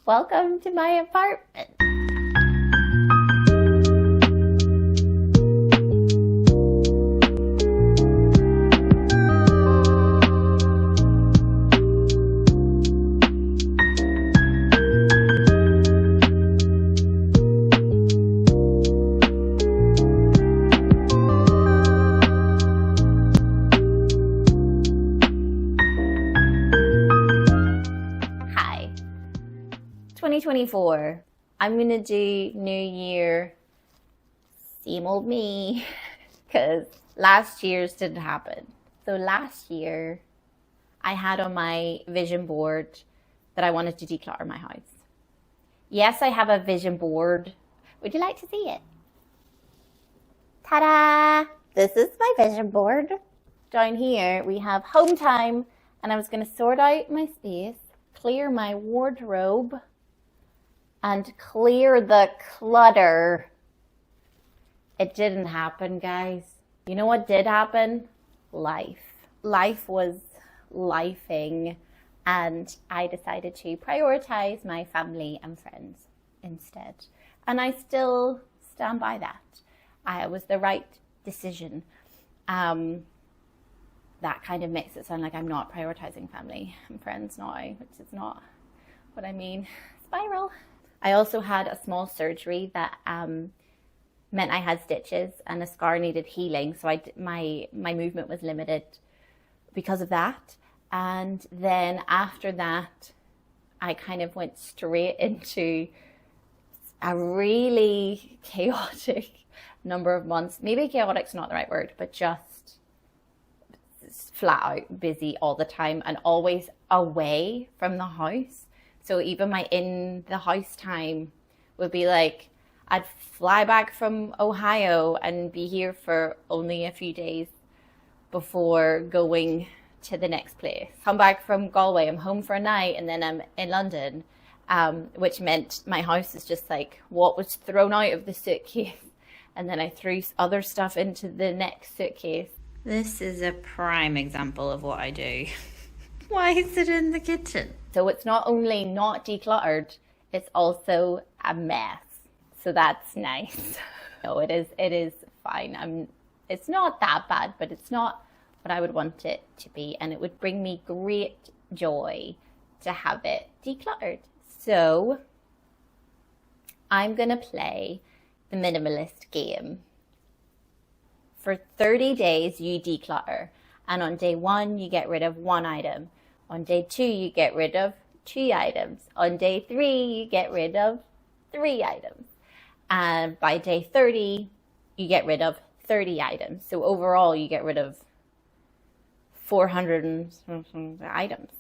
Welcome to my apartment. Hi, 2024. I'm gonna do New Year, same old me, because last year's didn't happen. So last year, I had on my vision board that I wanted to declutter my house. Yes, I have a vision board. Would you like to see it? Ta-da! This is my vision board. Down here, we have home time, and I was going to sort out my space, clear my wardrobe, and clear the clutter. It didn't happen, guys. You know what did happen? Life. Life was lifing, and I decided to prioritize my family and friends instead. And I still stand by that. It was the right decision. That kind of makes it sound like I'm not prioritizing family and friends now, which is not what I mean. Spiral. I also had a small surgery that meant I had stitches and a scar needed healing. So my movement was limited because of that. And then after that, I kind of went straight into a really chaotic number of months. Maybe chaotic's not the right word, but just flat out busy all the time and always away from the house. So even my in the house time would be like, I'd fly back from Ohio and be here for only a few days before going to the next place. Come back from Galway, I'm home for a night, and then I'm in London, which meant my house is just like what was thrown out of the suitcase. And then I threw other stuff into the next suitcase. This is a prime example of what I do. Why is it in the kitchen? So it's not only not decluttered, it's also a mess. So that's nice. No, it is fine. It's not that bad, but it's not what I would want it to be. And it would bring me great joy to have it decluttered. So I'm gonna play the Minimalist Game. For 30 days, you declutter. And on day 1, you get rid of 1 item. On day 2, you get rid of 2 items. On day 3, you get rid of 3 items. And by day 30, you get rid of 30 items. So overall, you get rid of 400 items.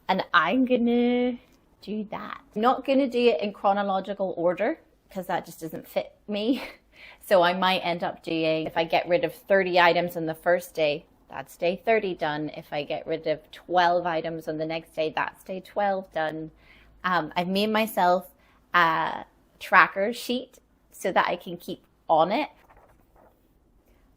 And I'm gonna do that. I'm not gonna do it in chronological order because that just doesn't fit me. So I might end up doing, if I get rid of 30 items on the first day, that's day 30 done. If I get rid of 12 items on the next day, that's day 12 done. I've made myself a tracker sheet so that I can keep on it.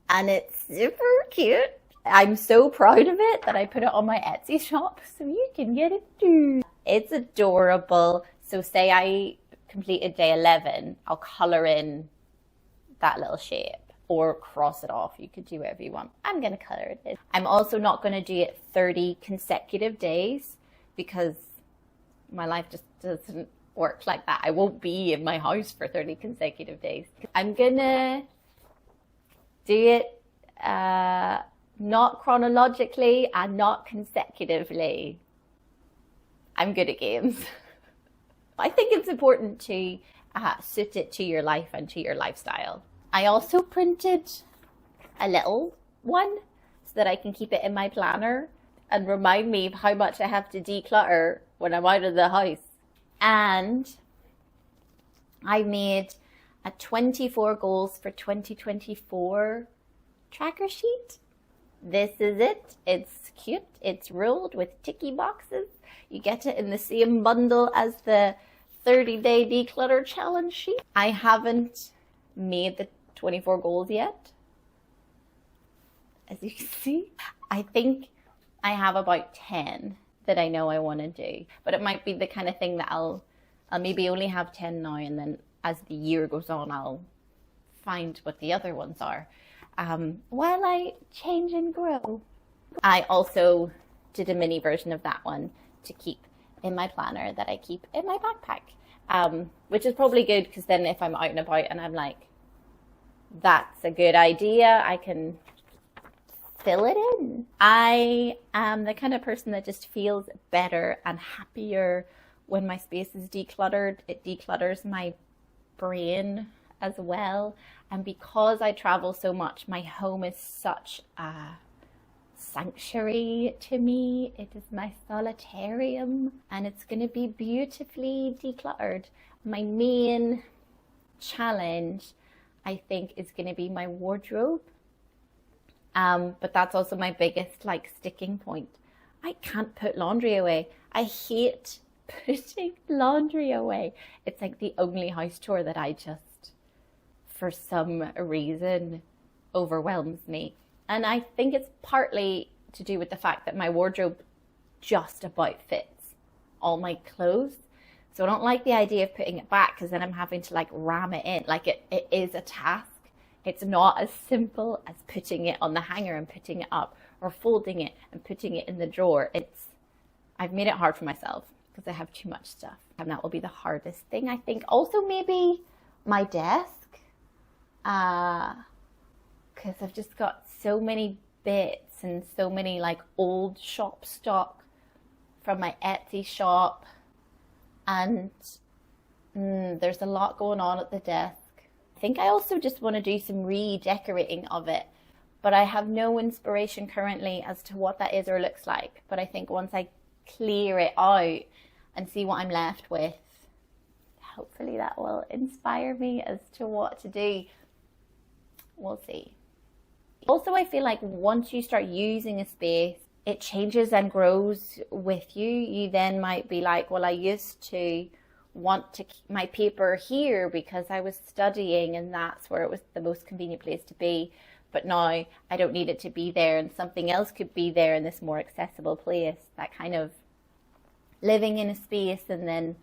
And it's super cute. I'm so proud of it that I put it on my Etsy shop so you can get it too. It's adorable. So say I completed day 11, I'll color in that little shape or cross it off. You could do whatever you want. I'm going to color it in. I'm also not going to do it 30 consecutive days because my life just doesn't work like that. I won't be in my house for 30 consecutive days. I'm going to do it not chronologically and not consecutively. I'm good at games. I think it's important to suit it to your life and to your lifestyle. I also printed a little one so that I can keep it in my planner and remind me of how much I have to declutter when I'm out of the house. And I made a 24 goals for 2024 tracker sheet. This is it. It's cute. It's ruled with ticky boxes. You get it in the same bundle as the 30-day declutter challenge sheet. I haven't made the 24 goals yet. As you can see, I think I have about 10 that I know I want to do, but it might be the kind of thing that I'll I'll maybe only have 10 now, and then as the year goes on, I'll find what the other ones are, while I change and grow. I also did a mini version of that one to keep in my planner that I keep in my backpack, which is probably good, because then if I'm out and about and I'm like, that's a good idea, I can fill it in. I am the kind of person that just feels better and happier when my space is decluttered. It declutters my brain as well. And because I travel so much, my home is such a sanctuary to me. It is my solitarium, and it's going to be beautifully decluttered. My main challenge, I think, is going to be my wardrobe. But that's also my biggest sticking point. I can't put laundry away. I hate putting laundry away. It's like the only house chore that I just, for some reason, overwhelms me. And I think it's partly to do with the fact that my wardrobe just about fits all my clothes. So I don't like the idea of putting it back, because then I'm having to ram it in. It is a task. It's not as simple as putting it on the hanger and putting it up, or folding it and putting it in the drawer. I've made it hard for myself because I have too much stuff. And that will be the hardest thing, I think. Also maybe my desk, because I've just got so many bits and so many old shop stock from my Etsy shop. And there's a lot going on at the desk. I think I also just want to do some redecorating of it, but I have no inspiration currently as to what that is or looks like. But I think once I clear it out and see what I'm left with, hopefully that will inspire me as to what to do. We'll see. Also, I feel like once you start using a space, it changes and grows with you. You then might be like, well, I used to want to keep my paper here because I was studying and that's where it was the most convenient place to be. But now I don't need it to be there, and something else could be there in this more accessible place. That kind of living in a space and then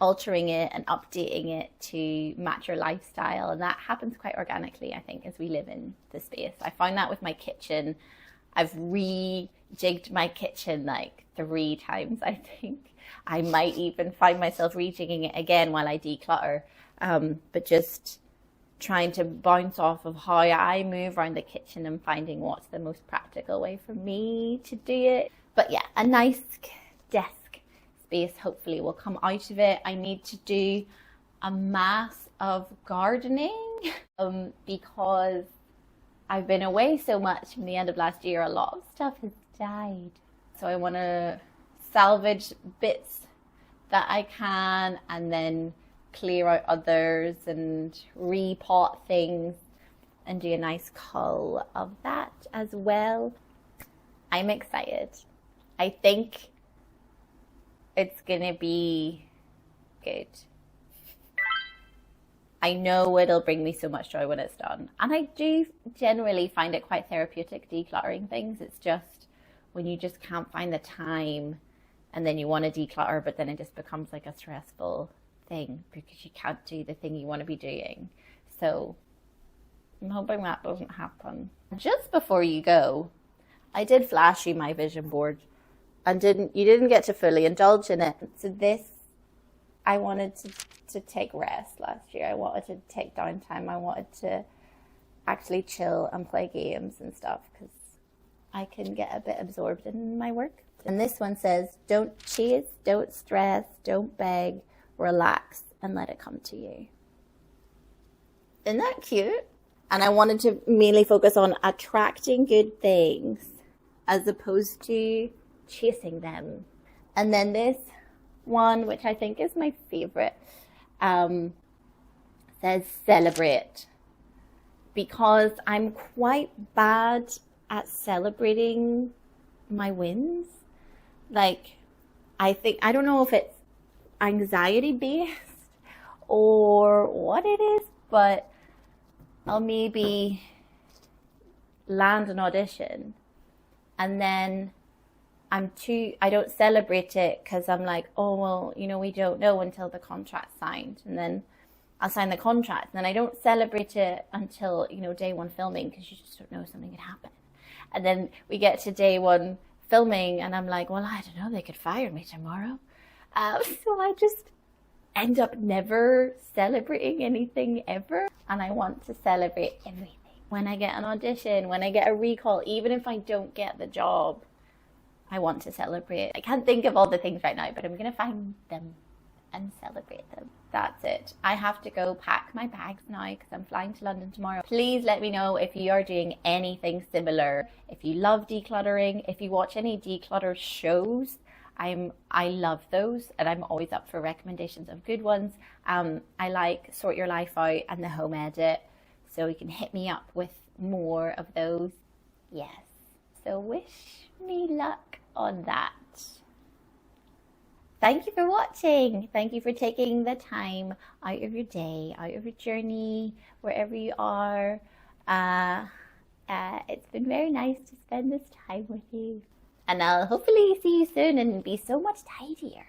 altering it and updating it to match your lifestyle. And that happens quite organically, I think, as we live in the space. I found that with my kitchen. I've rejigged my kitchen 3 times, I think. I might even find myself rejigging it again while I declutter. But just trying to bounce off of how I move around the kitchen and finding what's the most practical way for me to do it. But yeah, a nice desk space hopefully will come out of it. I need to do a mass of gardening because I've been away so much from the end of last year. A lot of stuff has died. So I want to salvage bits that I can and then clear out others and repot things and do a nice cull of that as well. I'm excited. I think it's gonna be good. I know it'll bring me so much joy when it's done. And I do generally find it quite therapeutic decluttering things. It's just when you just can't find the time and then you want to declutter, but then it just becomes a stressful thing because you can't do the thing you want to be doing. So I'm hoping that doesn't happen. Just before you go, I did flash you my vision board and you didn't get to fully indulge in it. So this, I wanted to take rest last year. I wanted to take downtime. I wanted to actually chill and play games and stuff because I can get a bit absorbed in my work. And this one says, don't chase, don't stress, don't beg, relax and let it come to you. Isn't that cute? And I wanted to mainly focus on attracting good things as opposed to chasing them. And then this one, which I think is my favorite, says celebrate, because I'm quite bad at celebrating my wins. I don't know if it's anxiety based or what it is, but I'll maybe land an audition and then I don't celebrate it because I'm like, oh, well, we don't know until the contract's signed. And then I'll sign the contract. And then I don't celebrate it until, day one filming, because you just don't know, something could happen. And then we get to day one filming and I'm like, well, I don't know, they could fire me tomorrow. So I just end up never celebrating anything ever. And I want to celebrate everything. When I get an audition, when I get a recall, even if I don't get the job, I want to celebrate. I can't think of all the things right now, but I'm going to find them and celebrate them. That's it. I have to go pack my bags now because I'm flying to London tomorrow. Please let me know if you are doing anything similar. If you love decluttering, if you watch any declutter shows, I love those, and I'm always up for recommendations of good ones. I like Sort Your Life Out and The Home Edit, so you can hit me up with more of those. Yes. So wish me luck on that. Thank you for watching. Thank you for taking the time out of your day, out of your journey, wherever you are. It's been very nice to spend this time with you. And I'll hopefully see you soon and be so much tidier.